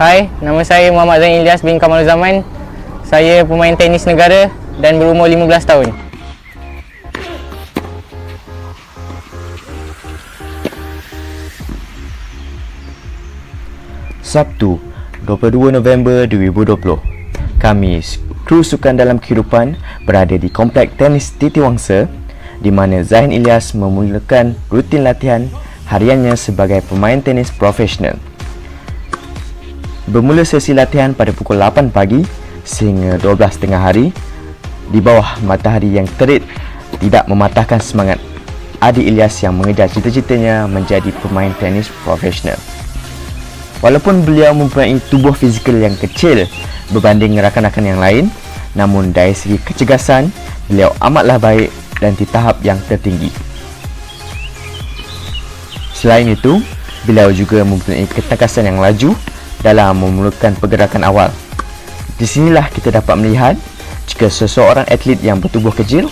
Hai, nama saya Muhammad Zain Ilyas bin Kamal Zaman. Saya pemain tenis negara dan berumur 15 tahun. Sabtu, 22 November 2020. Kami, kru Sukan Dalam Kehidupan, berada di Komplek Tenis Titiwangsa di mana Zain Ilyas memulakan rutin latihan hariannya sebagai pemain tenis profesional. Bermula sesi latihan pada pukul 8 pagi sehingga 12.30 hari di bawah matahari yang terik tidak mematahkan semangat adik Ilyas yang mengejar cita-citanya menjadi pemain tenis profesional. Walaupun beliau mempunyai tubuh fizikal yang kecil berbanding rakan-rakan yang lain, namun dari segi kecergasan, beliau amatlah baik dan di tahap yang tertinggi. Selain itu, beliau juga mempunyai ketangkasan yang laju dalam memulakan pergerakan awal. Di sinilah kita dapat melihat jika seseorang atlet yang bertubuh kecil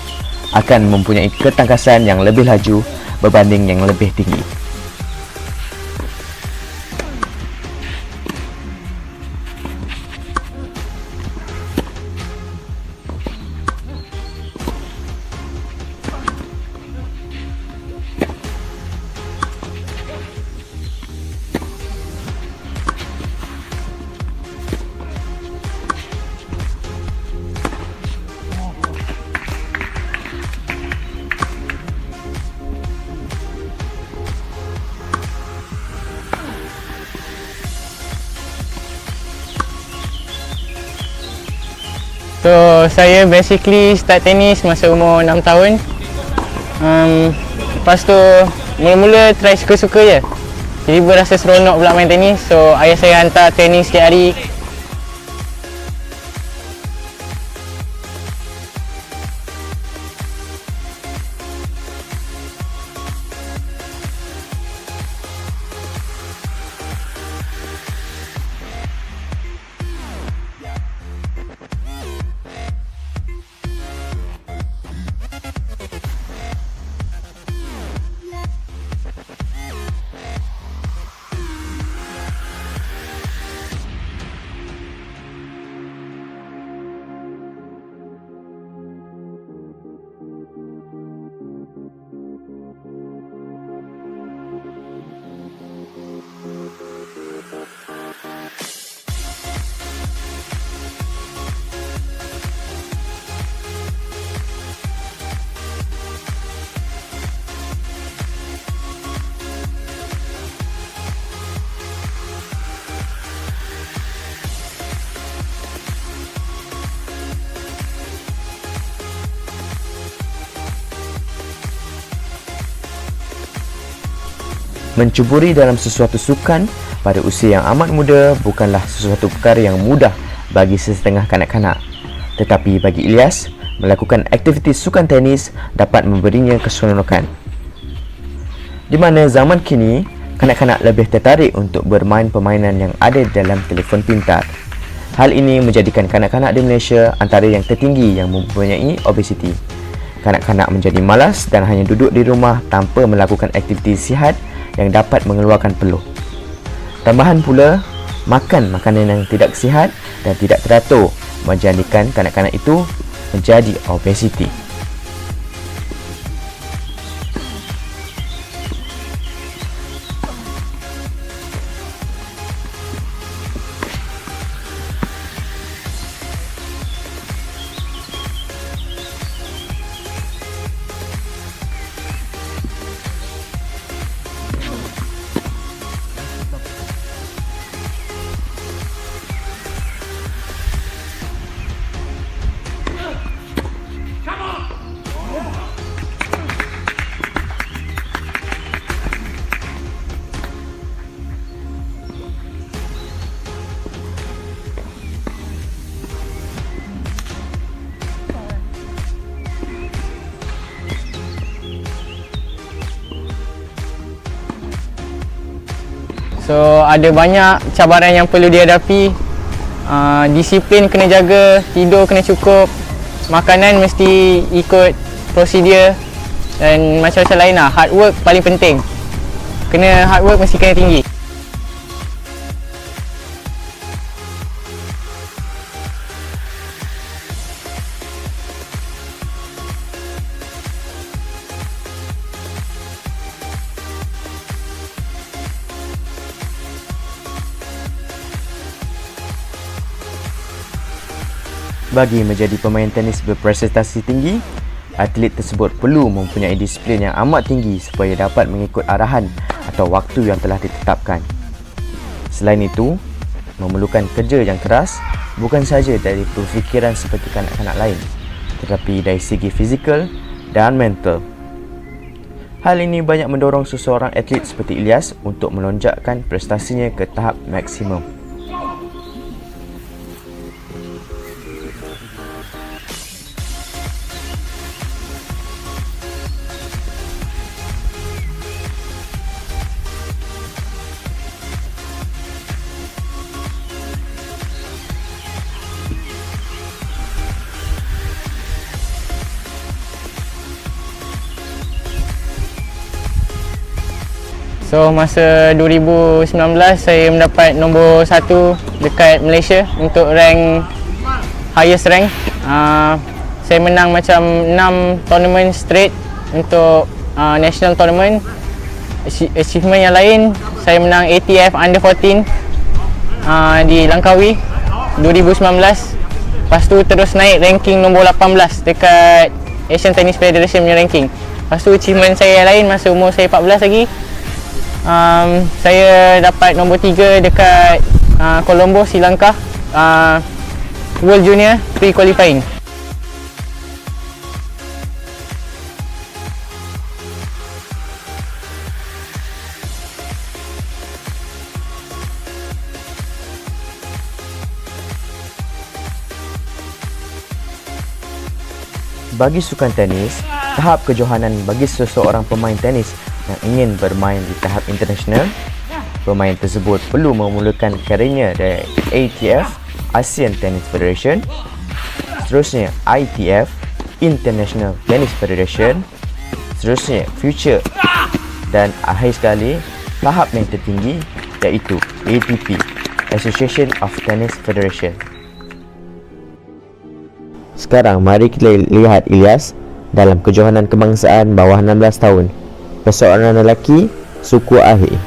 akan mempunyai ketangkasan yang lebih laju berbanding yang lebih tinggi. So, saya basically start tenis masa umur 6 tahun. Lepas tu, mula-mula try suka-suka je. Jadi berasa seronok pula main tenis. So, ayah saya hantar tenis setiap hari. Mencuburi dalam sesuatu sukan pada usia yang amat muda bukanlah sesuatu perkara yang mudah bagi sesetengah kanak-kanak. Tetapi bagi Ilyas, melakukan aktiviti sukan tenis dapat memberinya keseronokan. Di mana zaman kini, kanak-kanak lebih tertarik untuk bermain permainan yang ada dalam telefon pintar. Hal ini menjadikan kanak-kanak di Malaysia antara yang tertinggi yang mempunyai obesiti. Kanak-kanak menjadi malas dan hanya duduk di rumah tanpa melakukan aktiviti sihat yang dapat mengeluarkan peluh. Tambahan pula, makan makanan yang tidak sihat dan tidak teratur menjadikan kanak-kanak itu menjadi obesiti. So, ada banyak cabaran yang perlu dihadapi. Disiplin kena jaga, tidur kena cukup, makanan mesti ikut prosedur dan macam-macam lain lah. Hard work paling penting. Hard work mesti kena tinggi. Bagi menjadi pemain tenis berprestasi tinggi, atlet tersebut perlu mempunyai disiplin yang amat tinggi supaya dapat mengikut arahan atau waktu yang telah ditetapkan. Selain itu, memerlukan kerja yang keras bukan sahaja dari perfikiran seperti kanak-kanak lain, tetapi dari segi fizikal dan mental. Hal ini banyak mendorong seseorang atlet seperti Ilyas untuk melonjakkan prestasinya ke tahap maksimum. So masa 2019 saya mendapat nombor 1 dekat Malaysia untuk rank highest rank. Saya menang macam 6 tournament straight untuk national tournament. Achievement yang lain, saya menang ATF Under 14 di Langkawi 2019. Lepas tu terus naik ranking nombor 18 dekat Asian Tennis Federation punya ranking. Lepas tu achievement saya yang lain masa umur saya 14 lagi, saya dapat nombor 3 dekat Colombo, Sri Lanka, World Junior Pre-Qualifying. Bagi sukan tenis, tahap kejohanan bagi seseorang pemain tenis yang ingin bermain di tahap internasional, pemain tersebut perlu memulakan karirnya dari ATF, ASEAN Tennis Federation, seterusnya ITF, International Tennis Federation, seterusnya Future, dan akhir sekali tahap yang tertinggi iaitu ATP, Association of Tennis Federation. Sekarang mari kita lihat Ilyas dalam kejohanan kebangsaan bawah 16 tahun. Seorang lelaki suku Ahli.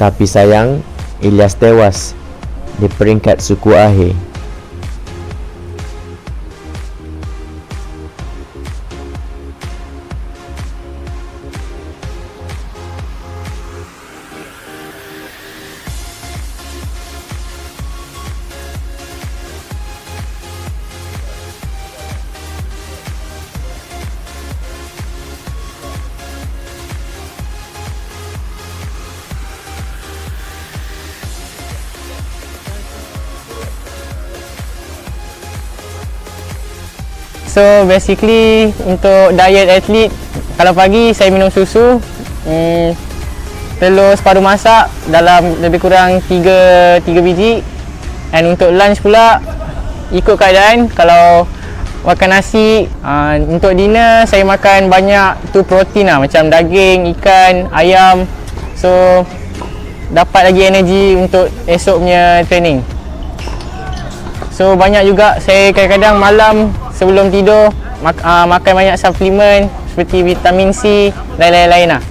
Tapi sayang, Ilyas tewas di peringkat suku akhir. So basically untuk diet atlet, kalau pagi saya minum susu, telur separuh masak dalam lebih kurang 3 biji. Dan untuk lunch pula ikut keadaan, kalau makan nasi, untuk dinner saya makan banyak tu protein lah, macam daging, ikan, ayam. So dapat lagi energi untuk esok punya training. So banyak juga saya kadang-kadang malam sebelum tidur makan banyak suplemen seperti vitamin C dan lain-lain lah.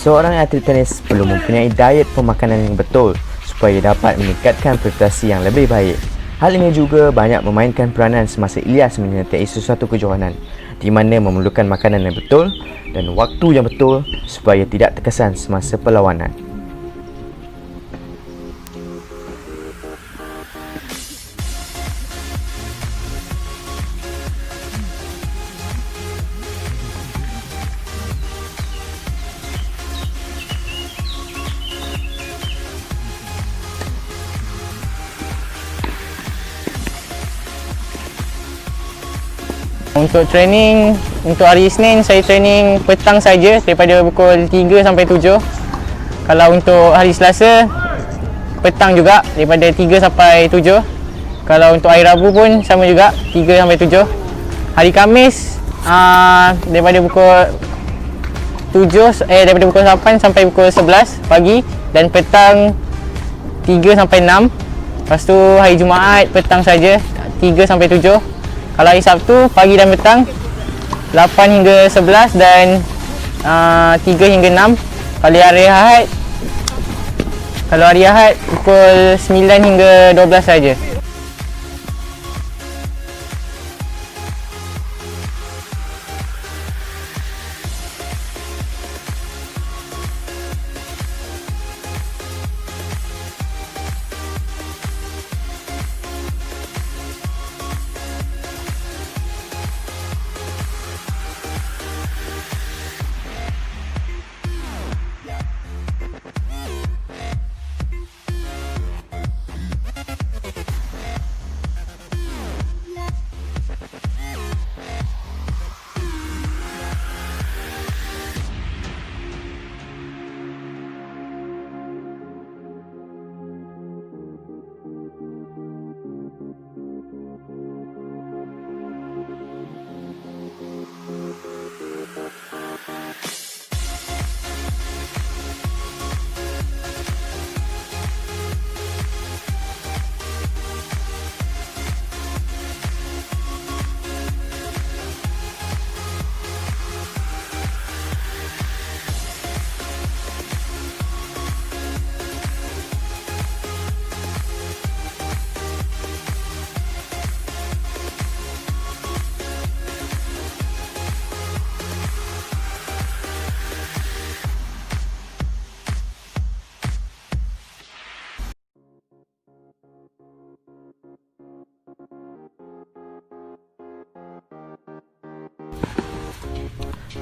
Seorang atlet tenis perlu mempunyai diet pemakanan yang betul supaya dapat meningkatkan prestasi yang lebih baik. Hal ini juga banyak memainkan peranan semasa Ilyas menyertai sesuatu kejohanan, di mana memerlukan makanan yang betul dan waktu yang betul supaya tidak terkesan semasa perlawanan. Untuk training, untuk hari Isnin saya training petang saja daripada pukul 3 sampai 7. Kalau untuk hari Selasa, petang juga daripada 3 sampai 7. Kalau untuk hari Rabu pun sama juga, 3 sampai 7. Hari Khamis daripada pukul 7 daripada pukul 8 sampai pukul 11 pagi, dan petang 3 sampai 6. Lepas tu hari Jumaat petang saja, 3 sampai 7. Kalau hari Sabtu pagi dan petang 8 hingga 11 dan 3 hingga 6. Kalau hari Ahad pukul 9 hingga 12 saja.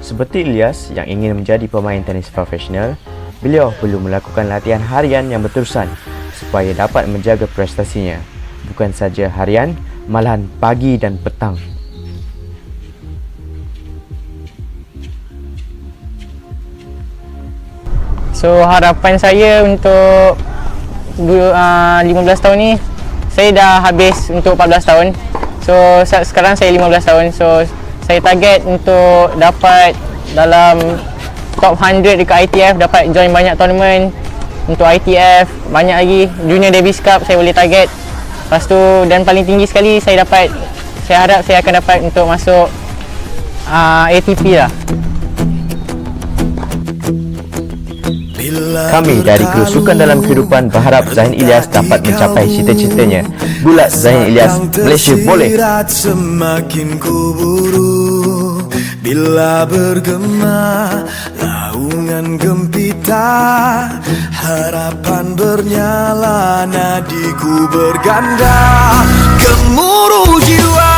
Seperti Ilyas yang ingin menjadi pemain tenis profesional, beliau perlu melakukan latihan harian yang berterusan supaya dapat menjaga prestasinya. Bukan saja harian, malahan pagi dan petang. So harapan saya untuk 15 tahun ni, saya dah habis untuk 14 tahun. So sekarang saya 15 tahun. So saya target untuk dapat dalam top 100 dekat ITF, dapat join banyak tournament untuk ITF, banyak lagi Junior Davis Cup saya boleh target. Lepas tu, dan paling tinggi sekali saya harap saya akan dapat untuk masuk ATP lah. Kami dari kru Sukan Dalam Kehidupan berharap Zahin Ilyas dapat mencapai cita-citanya. Bulat Zahin Ilyas, Malaysia boleh. Semakin kuburu bila bergema naungan gempita, harapan bernyala, nadiku berganda, gemuruh jiwa.